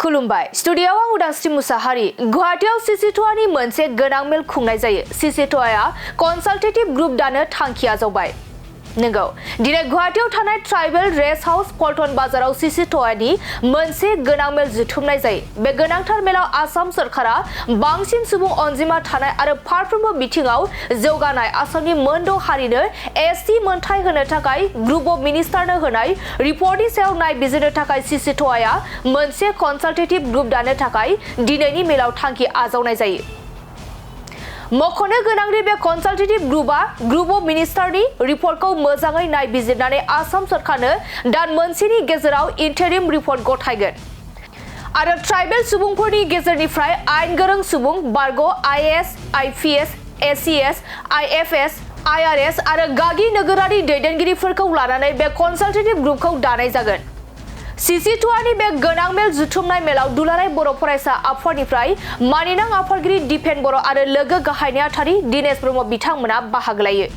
खुलुमबाय स्टुडियोआव आं उदांस्रि मुसाहारि गुवाहाटीआव CCTOA मोनसे गोनां मेल खुंनाय जायो। CCTOA कनसाल्टेटिव ग्रुप दानो थांखि आजावबाय। नंगौ दिनै गुवाहाटीआव थानाय ट्राइबेल रेस्ट हाउस पल्टन बाजाराव CCTOA मोनसे गोनां मेल जुथुमनाय जायो। बे गोनांथार मेलाव आसाम सरकारा बांसिन सुबुं अनजिमा थानाय आरो फारफ्रोमबो बिथिङाव जौगानाय आसामनि मोनद' हारिनो ST मोनथाय होनो थाखाय ग्रुप अफ मिनिस्टारनो होनाय रिपर्टनि सायाव नायबिजिरनो थाखाय CCTOA मोनसे कनसाल्टेटिभ ग्रुप दानो थाखाय दिनैनि मेलाव थांखि आजावनाय जायो। मख'नो गोनांदि बे कनसाल्टेटिभ ग्रुपआ ग्रुप अफ मिनिस्टारनि रिपर्टखौ मोजाङै नायबिजिरनानै आसाम सरकारनो दान मोनसेनि गेजेराव इन्टारिम रिपर्ट गथायगोन आरो ट्राइबेल सुबुंफोरनि गेजेरनिफ्राय आयेन गोरों सुबुं बारग' IAS, IPS, ACS, IFS, IRS आरो गागि नोगोरारि दैदेनगिरिफोरखौ लानानै बे कनसाल्टेटिभ ग्रुपखौ दानाय जागोन। CCTOA बे गोनां मेल जुथुमनाय मेलाव दुलाराय बर' फरायसा आफादनिफ्राय मानिनां आफादगिरि दिपेन बर' आरो लोगो गाहाय नेहाथारि दिनेश ब्रह्म बिथांमोना बाहागो लायो।